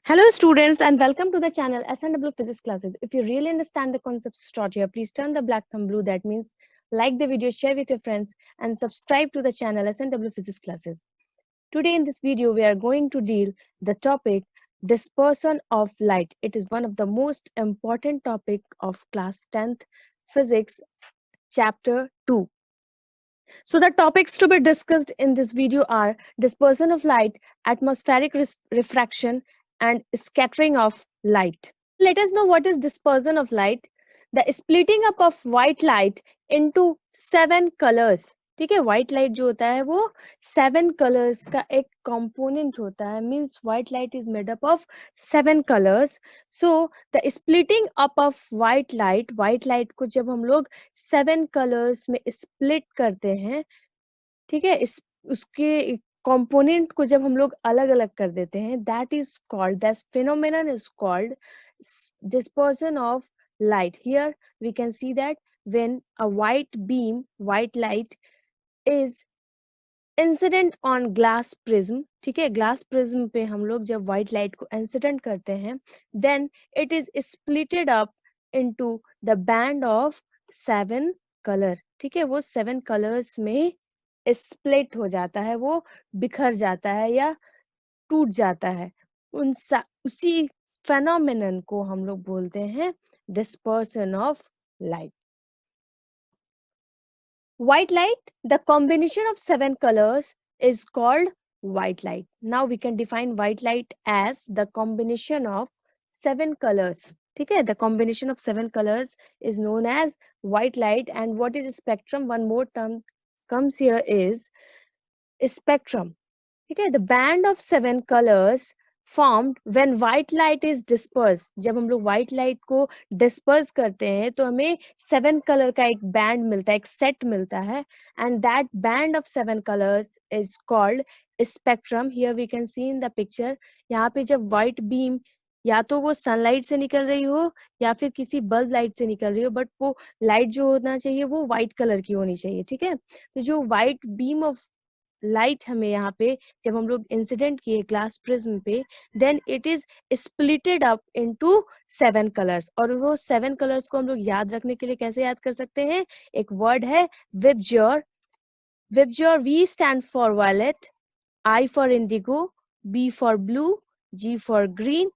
Hello students and welcome to the channel SNW Physics Classes. If you really understand the concepts taught here, please turn the black thumb blue. That means like the video, share with your friends and subscribe to the channel SNW Physics Classes. Today in this video, we are going to deal the topic dispersion of light. It is one of the most important topic of class 10th physics chapter 2. So the topics to be discussed in this video are dispersion of light, atmospheric refraction, and scattering of light. Let us know what is dispersion of light. The splitting up of white light into 7 colors. ठीक है, white light जो होता है वो 7 colours का एक component होता है. Means white light is made up of 7 colours. So the splitting up of white light को जब हम लोग 7 कलर्स में स्प्लिट करते हैं, ठीक है, इस उसके कंपोनेंट को जब हम लोग अलग अलग कर देते हैं, that is called, that phenomenon is called dispersion of light. Here we can see that when a white light is incident on glass prism, ठीक है, ग्लास प्रिज्म पे हम लोग जब व्हाइट लाइट को इंसिडेंट करते हैं, then it is splitted up into the band of 7 colour. ठीक है, वो 7 कलर्स में स्प्लिट हो जाता है, वो बिखर जाता है या टूट जाता है. उसी फेनोमेनन को हम लोग बोलते हैं dispersion of light. White light, the combination of 7 colors is called white light. Now we can define white light as the combination of 7 colors. ठीक है, the combination of 7 colors is known as white light. And what is spectrum? One more term comes here is spectrum. ठीक है, the band of 7 colors formed when white light is dispersed. जब हम लोग white light को disperse करते हैं तो हमें 7 color का एक band मिलता है, एक set मिलता है, and that band of 7 colors is called spectrum. Here we can see in the picture. यहाँ पे जब white beam या तो वो सनलाइट से निकल रही हो या फिर किसी बल्ब लाइट से निकल रही हो, बट वो लाइट जो होना चाहिए वो व्हाइट कलर की होनी चाहिए. ठीक है, तो जो व्हाइट बीम ऑफ लाइट हमें यहाँ पे जब हम लोग इंसिडेंट किए ग्लास प्रिज्म पे, then it is splitted up into 7 colours. और वो 7 कलर्स को हम लोग याद रखने के लिए कैसे याद कर सकते हैं? एक वर्ड है VIBGYOR. VIBGYOR, V stand for violet, I for indigo, B for blue, G for green,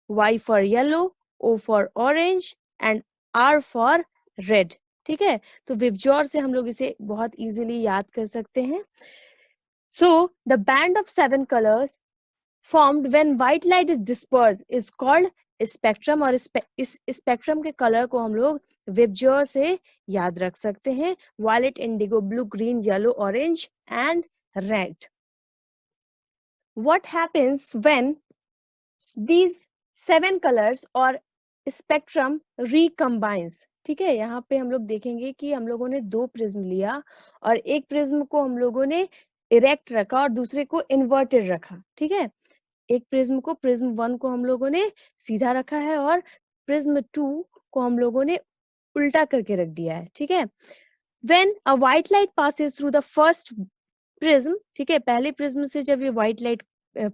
Y for yellow, O for orange and R for red. ठीक है, तो विबज्योर से हम लोग इसे बहुत इजीली याद कर सकते हैं. So the band of 7 colors formed when white light is dispersed is called spectrum. और इस स्पेक्ट्रम के कलर को हम लोग विबज्योर से याद रख सकते हैं: violet, indigo, blue, green, yellow, orange and red. What happens when these 7 colors और स्पेक्ट्रम recombines? ठीक है, यहाँ पे हम लोग देखेंगे कि हम लोगों ने 2 प्रिज्म लिया और एक प्रिज्म को हम लोगों ने इरेक्ट रखा और दूसरे को इन्वर्टेड रखा. ठीक है, एक प्रिज्म को, प्रिज्म 1 को हम लोगों ने सीधा रखा है और प्रिज्म 2 को हम लोगों ने उल्टा करके रख दिया है. ठीक है, when a white light passes through the first prism, ठीक है, पहले प्रिज्म से जब ये व्हाइट लाइट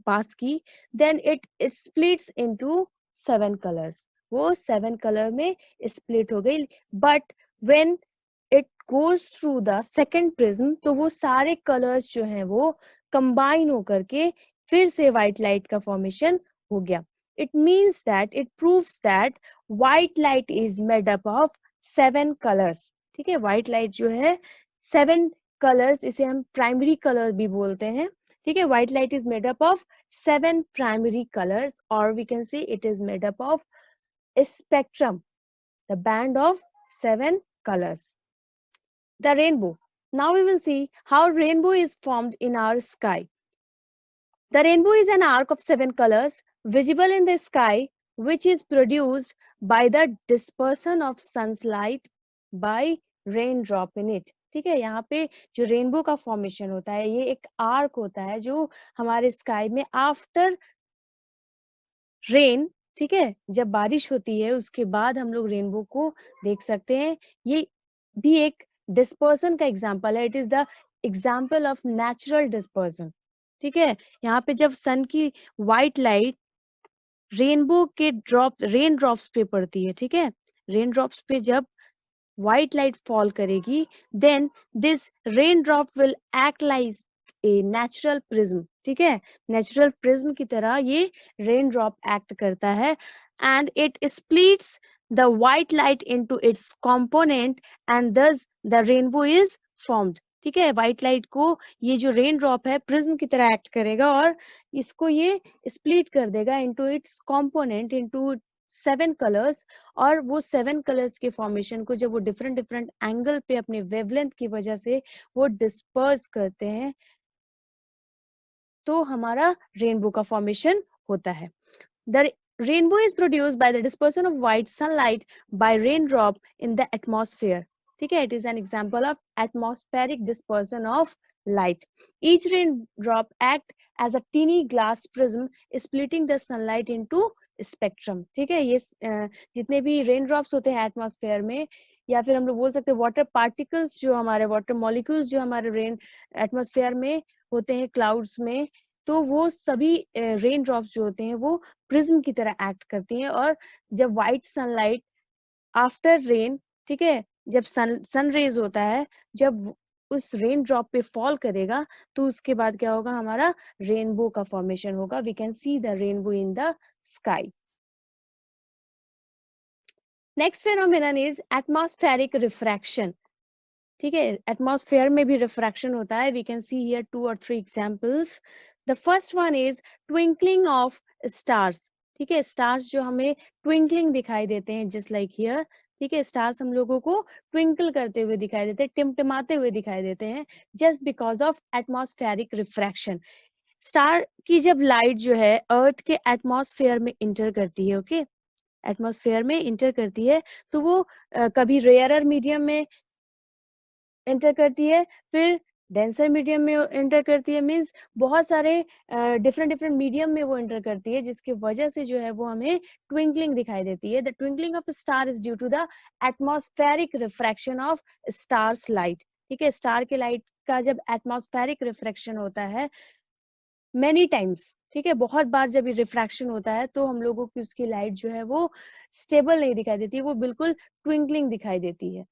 पास की, then it splits into 7 colours. वो 7 कलर में स्प्लिट हो गई. But when it goes through the second prism, तो वो सारे कलर्स जो हैं वो कंबाइन होकर के फिर से व्हाइट लाइट का फॉर्मेशन हो गया. It means that, it proves that white light is made up of 7 colours. ठीक है, व्हाइट लाइट जो है 7 कलर्स, इसे हम प्राइमरी कलर भी बोलते हैं. ठीक है, white light is made up of 7 primary colours, और we can say it is made up of spectrum, the band of 7 colors. The rainbow. Now we will see how rainbow is formed in our sky. The rainbow is an arc of 7 colors visible in the sky, which is produced by the dispersion of sun's light by raindrop in it. ठीक है, यहाँ पे जो rainbow का formation होता है, ये एक आर्क होता है जो हमारे स्काई में आफ्टर रेन, ठीक है, जब बारिश होती है उसके बाद हम लोग रेनबो को देख सकते हैं. ये भी एक डिस्पर्सन का एग्जाम्पल है. It is the example of natural dispersion. ठीक है, यहाँ पे जब सन की व्हाइट लाइट रेनबो के रेन ड्रॉप्स पे पड़ती है, ठीक है। रेन ड्रॉप्स पे जब white light fall करेगी, then this raindrop will act like a natural prism, ठीक है। नेचुरल प्रिज्म की तरह ये रेन ड्रॉप एक्ट करता है, and it splits the white light into its component and thus the rainbow is formed, ठीक है। व्हाइट लाइट को ये जो रेन ड्रॉप है प्रिज्म की तरह एक्ट करेगा और इसको ये स्प्लिट कर देगा into its component, into 7 colours, और वो 7 कलर्स के फॉर्मेशन को जब वो डिफरेंट डिफरेंट एंगल पे अपने वेवलेंथ की वजह से वो डिस्पर्स करते हैं तो हमारा रेनबो का फॉर्मेशन होता है। The rainbow is produced by the dispersion of white sunlight by raindrop in the atmosphere, ठीक है। It is an example of atmospheric dispersion of light. Each raindrop act as a tiny glass prism splitting the sunlight into spectrum, ठीक है। ये जितने भी rain drops होते हैं atmosphere में, या फिर हम लोग बोल सकते हैं वाटर पार्टिकल्स, जो हमारे वाटर मॉलिक्यूल्स जो हमारे रेन एटमॉस्फेयर में होते हैं क्लाउड्स में, तो वो सभी रेन ड्रॉप्स जो होते हैं वो प्रिज्म की तरह एक्ट करती हैं। और जब व्हाइट सनलाइट आफ्टर रेन, ठीक है, जब सन रेज होता है, जब उस रेन ड्रॉप पे फॉल करेगा तो उसके बाद क्या होगा, हमारा रेनबो का फॉर्मेशन होगा। We can see the rainbow in the sky. Next phenomenon is atmospheric refraction, ठीक है। एटमॉस्फेयर में भी रिफ्रैक्शन होता है। We can see here 2 or 3 examples. The first one is twinkling of stars, ठीक है। स्टार्स जो हमें ट्विंकलिंग दिखाई देते हैं, जस्ट लाइक हियर, ठीक है। स्टार्स हम लोगों को ट्विंकल करते हुए दिखाई देते हैं, टिमटिमाते हुए दिखाई देते हैं, just because of atmospheric refraction. Star की जब लाइट जो है अर्थ के एटमॉस्फेयर में इंटर करती है, ओके, एटमॉस्फेयर में इंटर करती है, तो वो कभी रेयरर मीडियम में एंटर करती है, फिर डेंसर मीडियम में एंटर करती है, मींस बहुत सारे डिफरेंट डिफरेंट मीडियम में वो एंटर करती है, जिसकी वजह से जो है वो हमें ट्विंकलिंग दिखाई देती है। The twinkling of star is due to the atmospheric refraction of stars light, ठीक है। स्टार के लाइट का जब एटमॉस्फेरिक रिफ्रैक्शन होता है मेनी टाइम्स, ठीक है, बहुत बार जब ये रिफ्रैक्शन होता है तो हम लोगों की उसकी लाइट जो है वो स्टेबल नहीं दिखाई देती, वो बिल्कुल ट्विंकलिंग दिखाई देती है।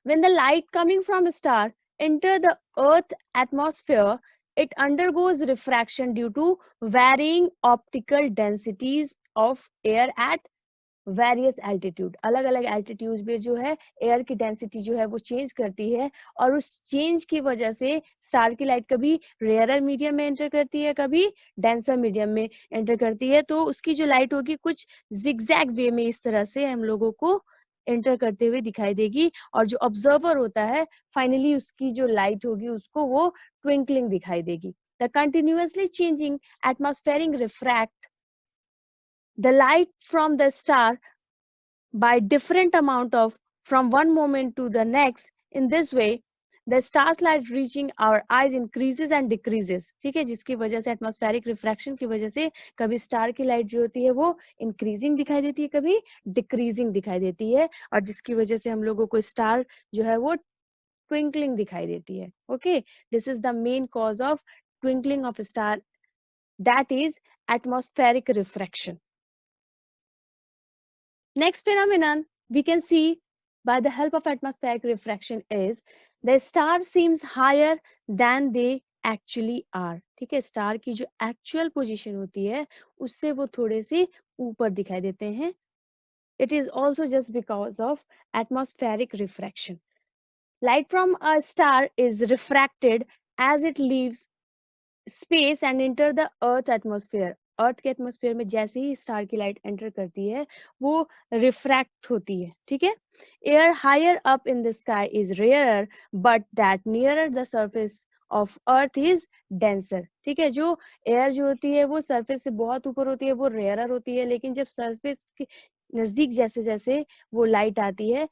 When the light coming from a star enter the Earth atmosphere, it undergoes refraction due to varying optical densities of air at various altitude. अलग अलग एल्टीट्यूड पे जो है एयर की डेंसिटी जो है वो चेंज करती है, और उस चेंज की वजह से स्टार की लाइट कभी रेयरर मीडियम में एंटर करती है, कभी डेंसर मीडियम में एंटर करती है, तो उसकी जो लाइट होगी कुछ जिगजैग वे में इस तरह से हम लोगों को एंटर करते हुए दिखाई देगी, और जो ऑब्जर्वर होता है फाइनली उसकी जो लाइट होगी उसको वो ट्विंकलिंग दिखाई देगी। The continuously changing atmospheric refract the light from the star by different amount of from one moment to the next. In this way the star's light reaching our eyes increases and decreases, ठीक है, जिसकी वजह से atmospheric refraction की वजह से कभी star की लाइट जो होती है वो इंक्रीजिंग दिखाई देती है, कभी डिक्रीजिंग दिखाई देती है, और जिसकी वजह से हम लोगों को स्टार जो है वो ट्विंकलिंग दिखाई देती है। Okay, this is the main cause of twinkling of star, that is atmospheric refraction. Next phenomenon we can see by the help of atmospheric refraction is the star seems higher than they actually are, ठीक है। Star की जो actual position होती है उससे वो थोड़े से ऊपर दिखाई देते हैं। It is also just because of atmospheric refraction. Light from a star is refracted as it leaves space and enter the earth atmosphere. अर्थ के एटमॉस्फेयर में जैसे ही स्टार की लाइट एंटर करती है वो रिफ्रैक्ट होती है, ठीक है। Air higher up in the sky is rarer but that nearer the surface of earth is denser, ठीक है। जो एयर जो होती है वो सरफेस से बहुत ऊपर होती है वो रेयरर होती है, लेकिन जब सरफेस के नजदीक जैसे जैसे वो लाइट आती है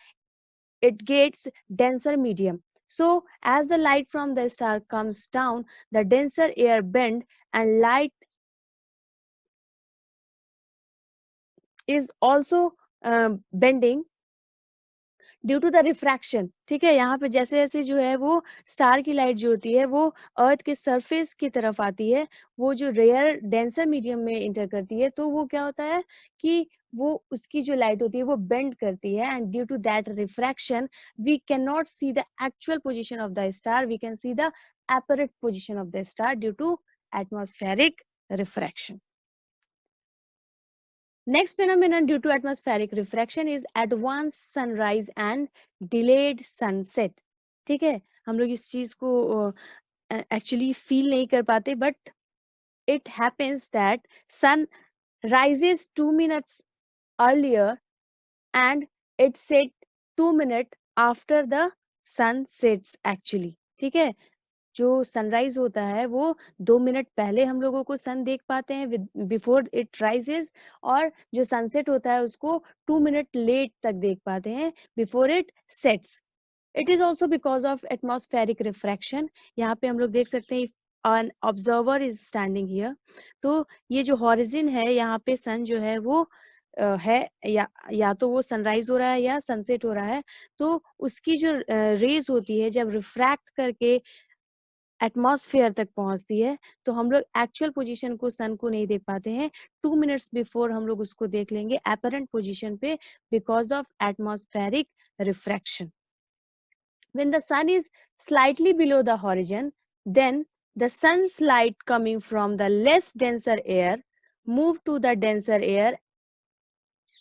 it gets denser medium. So as the light from the star comes down, the denser air bend and light is also bending due to the refraction, ठीक है। यहाँ पे जैसे जैसे जो है वो स्टार की लाइट जो होती है वो अर्थ के सरफेस की तरफ आती है, वो जो रेयर डेंसर मीडियम में इंटर करती है, तो वो क्या होता है कि वो उसकी जो लाइट होती है वो बेंड करती है, and due to that refraction we can not see the actual position of the star, we can see the apparent position of the star due to atmospheric refraction. Next phenomenon due to atmospheric refraction is advanced sunrise and delayed sunset. ठीक है, हम लोग इस चीज को actually feel नहीं कर पाते, but it happens that sun rises 2 minutes earlier and it set 2 minutes after the sun sets actually. ठीक है, जो सनराइज होता है वो 2 मिनट पहले हम लोगों को सन देख पाते हैं बिफोर इट राइजेस, और जो सनसेट होता है उसको 2 मिनट लेट तक देख पाते हैं before it sets. It is also because of atmospheric refraction. यहाँ पे हम लोग देख सकते हैं an observer is standing here, तो ये जो हॉरिजन है यहाँ पे सन जो है वो है, या तो वो सनराइज हो रहा है या सनसेट हो रहा है, तो उसकी जो रेज होती है जब रिफ्रैक्ट करके एटमॉस्फेयर तक पहुंचती है, तो हम लोग एक्चुअल पोजीशन को सन को नहीं देख पाते हैं, 2 मिनट्स बिफोर हम लोग उसको देख लेंगे एपरेंट पोजीशन पे because of atmospheric refraction. When the sun is slightly below the horizon, then the sun's light coming from the less denser air move to the denser air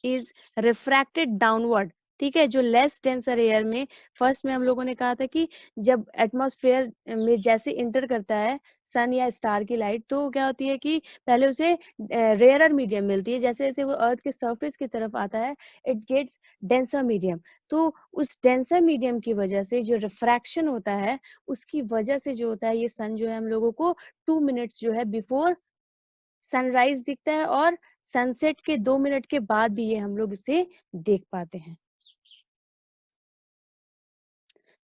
is refracted downward। ठीक है, जो less denser air में first में हम लोगों ने कहा था कि जब एटमॉस्फेयर में जैसे इंटर करता है सन या स्टार की लाइट, तो क्या होती है कि पहले उसे रेयरर मीडियम मिलती है, जैसे जैसे वो अर्थ के सरफेस की तरफ आता है इट गेट्स डेंसर मीडियम। तो उस डेंसर मीडियम की वजह से जो रिफ्रैक्शन होता है उसकी वजह से जो होता है ये सन जो है हम लोगों को 2 मिनट्स जो है बिफोर सनराइज दिखता है, और सनसेट के 2 मिनट के बाद भी ये हम लोग इसे देख पाते हैं।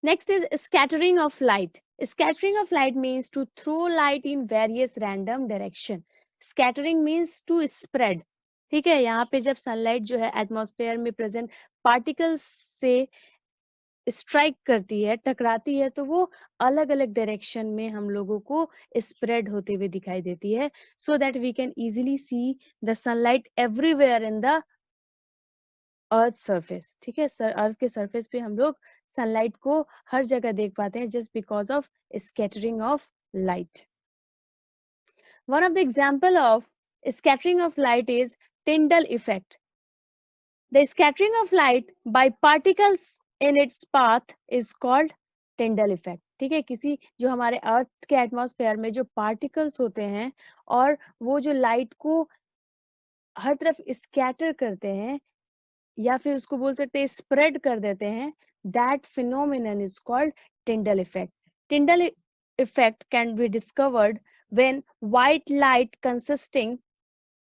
Next is scattering of light. Scattering of light means to throw light in various random direction. Scattering means to spread. ठीक है, यहाँ पे जब सनलाइट जो है एटमॉस्फेयर में प्रेजेंट पार्टिकल्स से स्ट्राइक करती है, टकराती है, तो वो अलग अलग डायरेक्शन में हम लोगों को स्प्रेड होते हुए दिखाई देती है, so that we can easily see the sunlight everywhere in the earth surface. ठीक है, अर्थ के सरफेस पे हम लोग सनलाइट को हर जगह देख पाते हैं just because of scattering of light. One of the example of scattering of light is Tyndall effect. The scattering of light by particles in its path is called Tyndall effect. ठीक है, किसी जो हमारे अर्थ के एटमॉस्फेयर में जो particles होते हैं और वो जो लाइट को हर तरफ स्कैटर करते हैं या फिर उसको बोल सकते हैं स्प्रेड कर देते हैं, that phenomenon is called Tyndall effect. Tyndall effect can be discovered when white light consisting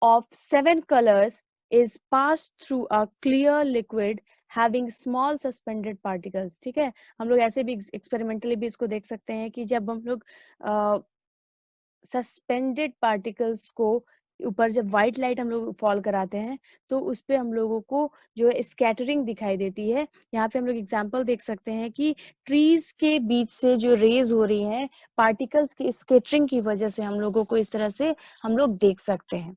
of 7 colors is passed through a clear liquid having small suspended particles। ठीक है, हम लोग ऐसे भी एक्सपेरिमेंटली भी इसको देख सकते हैं कि जब हम लोग सस्पेंडेड पार्टिकल्स को ऊपर जब व्हाइट लाइट हम लोग फॉल कराते हैं तो उस पे हम लोगों को जो है स्कैटरिंग दिखाई देती है। यहाँ पे हम लोग एग्जांपल देख सकते हैं कि ट्रीज के बीच से जो रेज हो रही हैं पार्टिकल्स की स्कैटरिंग की वजह से हम लोगों को इस तरह से हम लोग देख सकते हैं।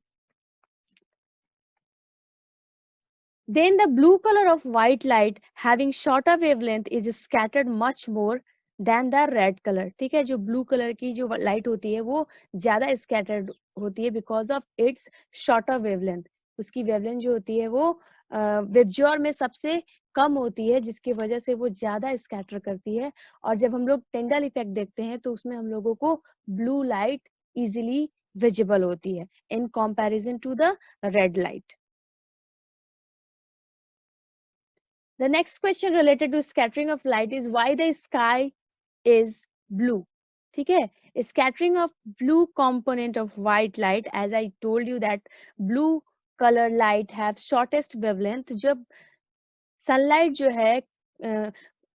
Then the blue color of white light having shorter wavelength is scattered much more than the red color। ठीक है, जो ब्लू कलर की जो लाइट होती है वो ज्यादा स्कैटर्ड होती है because of its shorter wavelength. उसकी वेवलेंथ जो होती है वो वेबज्योर में सबसे कम होती है, जिसकी वजह से वो ज्यादा स्कैटर करती है। और जब हम लोग टिंडल इफेक्ट देखते हैं तो उसमें हम लोगों को ब्लू लाइट इजिली विजिबल होती है in comparison to the red light. The next question related to scattering of light is why the sky is blue। ठीक है, scattering of blue component of white light, as I told you that blue color light have shortest wavelength। जब sunlight जो है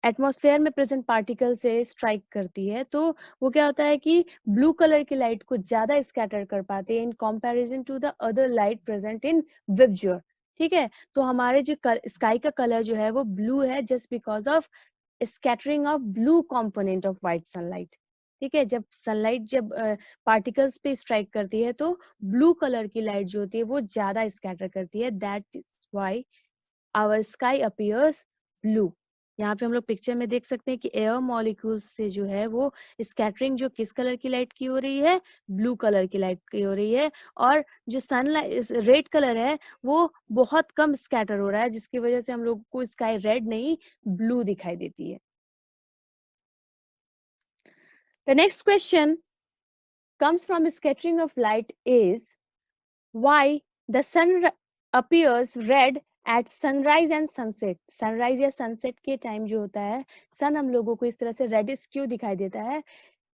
atmosphere में present particle से strike करती है तो वो क्या होता है कि ब्लू कलर की लाइट को ज्यादा स्कैटर कर पाते हैं in comparison to the other light present in VIBGYOR. ठीक है, तो हमारे जो स्काई का कलर जो है वो ब्लू है just because of scattering of blue component of white sunlight. ठीक है, जब सनलाइट जब पार्टिकल्स पे स्ट्राइक करती है तो ब्लू कलर की लाइट जो होती है वो ज्यादा स्कैटर करती है, that is why our sky appears blue. यहाँ पे हम लोग पिक्चर में देख सकते हैं कि एयर मॉलिक्यूल्स से जो है वो स्कैटरिंग जो किस कलर की लाइट की हो रही है, ब्लू कलर की लाइट की हो रही है, और जो सनलाइट रेड कलर है वो बहुत कम स्कैटर हो रहा है, जिसकी वजह से हम लोग को स्काई रेड नहीं ब्लू दिखाई देती है। The next question comes from scattering of light is why the sun appears red at sunrise and sunset। Sunrise या सनसेट के टाइम जो होता है सन हम लोगों को इस तरह से रेडिश क्यों दिखाई देता है?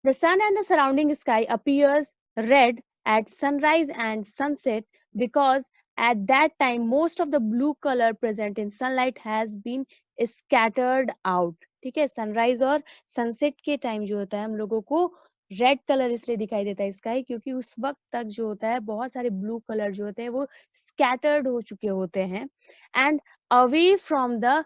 The sun and the surrounding sky appears red at sunrise and sunset because at that time most of the blue color present in sunlight has been scattered out। ठीक है, सनराइज और सनसेट के time जो होता है हम लोगों को रेड कलर इसलिए दिखाई देता है स्काई, क्योंकि उस वक्त तक जो होता है बहुत सारे ब्लू कलर जो होते हैं वो स्कैटर्ड हो चुके होते हैं and away from the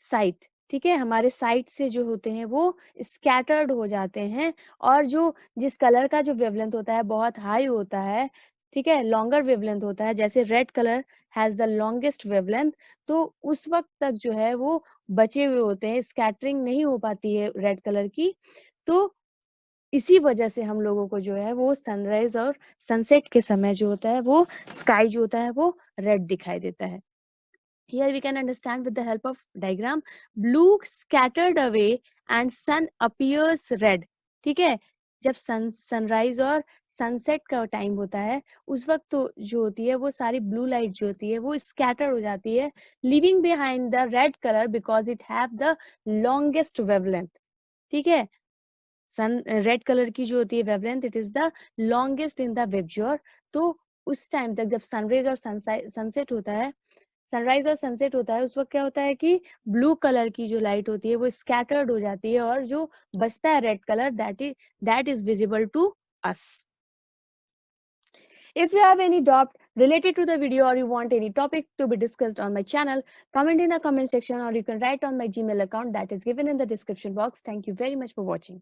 site. ठीक है, हमारे साइट से जो होते हैं वो स्कैटर्ड हो जाते हैं, और जो जिस कलर का जो वेवलेंथ होता है बहुत हाई होता है, ठीक है, लॉन्गर वेवलेंथ होता है, जैसे red colour has the longest wavelength, तो उस वक्त तक जो है वो बचे हुए होते हैं, स्कैटरिंग नहीं हो पाती है रेड कलर की। तो इसी वजह से हम लोगों को जो है वो सनराइज और सनसेट के समय जो होता है वो स्काई जो होता है वो रेड दिखाई देता है। Here we can understand with the help of diagram, blue scattered away and sun appears red। ठीक है, जब सनराइज और सनसेट का टाइम होता है उस वक्त तो जो होती है वो सारी ब्लू लाइट जो होती है वो स्कैटर हो जाती है, living behind the red colour because it have the longest wavelength. ठीक है, सन रेड कलर की जो होती है wavelength it is the longest in the VIBGYOR. तो उस टाइम तक जब सनरेज और सनसेट होता है, सनराइज और सनसेट होता है, उस वक्त क्या होता है कि ब्लू कलर की जो लाइट होती है वो स्कैटर्ड हो जाती है, और जो बचता है red colour that is visible to us. If you have any doubt related to the video or you want any topic to be discussed on my channel, comment in the comment section or you can write on my Gmail account that is given in the description box. Thank you very much for watching.